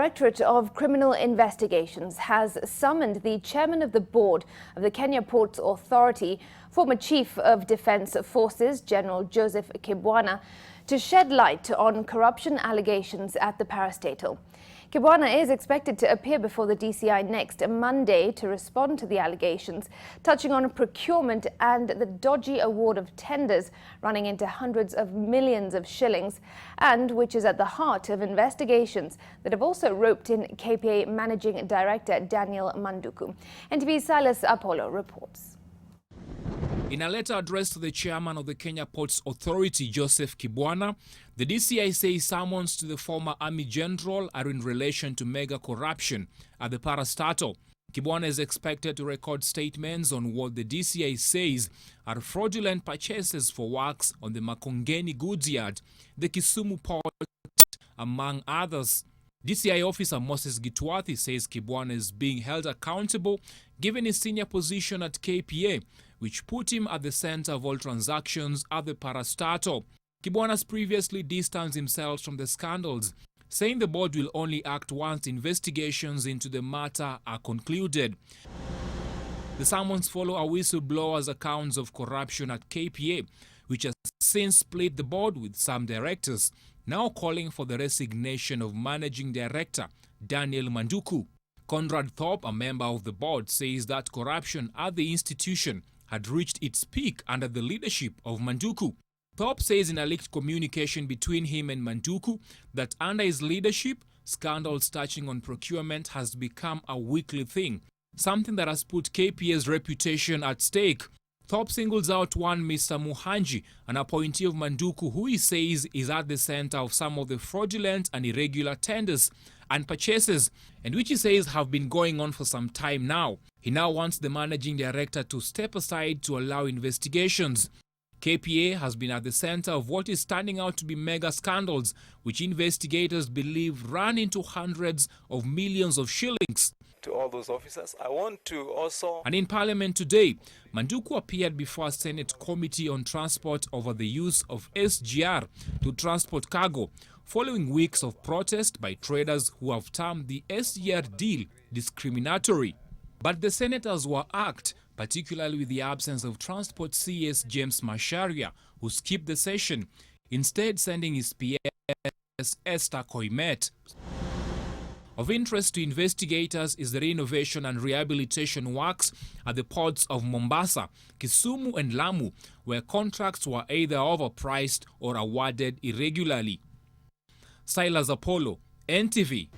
Directorate of Criminal Investigations has summoned the chairman of the board of the Kenya Ports Authority, former Chief of Defence Forces, General Joseph Kibwana, to shed light on corruption allegations at the parastatal. Kibwana is expected to appear before the DCI next Monday to respond to the allegations, touching on procurement and the dodgy award of tenders running into hundreds of millions of shillings, and which is at the heart of investigations that have also roped in KPA Managing Director Daniel Manduku. NTV's Silas Apollo reports. In a letter addressed to the chairman of the Kenya Ports Authority, Joseph Kibwana, the DCI says summons to the former Army General are in relation to mega corruption at the parastatal. Kibwana is expected to record statements on what the DCI says are fraudulent purchases for works on the Makongeni goods yard, the Kisumu port, among others. DCI officer Moses Gitwathi says Kibwana is being held accountable given his senior position at KPA, which put him at the center of all transactions at the parastatal. Kibwana has previously distanced himself from the scandals, saying the board will only act once investigations into the matter are concluded. The summons follow a whistleblower's accounts of corruption at KPA, which has since split the board with some directors, now calling for the resignation of Managing Director Daniel Manduku. Conrad Thorpe, a member of the board, says that corruption at the institution had reached its peak under the leadership of Manduku. Thorpe says in a leaked communication between him and Manduku that under his leadership, scandals touching on procurement has become a weekly thing, something that has put KPA's reputation at stake. Thorpe singles out one Mr. Muhanji, an appointee of Manduku, who he says is at the center of some of the fraudulent and irregular tenders and purchases, and which he says have been going on for some time now. He now wants the managing director to step aside to allow investigations. KPA has been at the center of what is turning out to be mega scandals, which investigators believe ran into hundreds of millions of shillings. To all those officers, I want to also... And in Parliament today, Manduku appeared before a Senate Committee on Transport over the use of SGR to transport cargo, following weeks of protest by traders who have termed the SGR deal discriminatory. But the senators were irked, particularly with the absence of Transport CS James Macharia, who skipped the session, instead sending his PS Esther Koimet. Of interest to investigators is the renovation and rehabilitation works at the ports of Mombasa, Kisumu and Lamu, where contracts were either overpriced or awarded irregularly. Silas Apollo, NTV.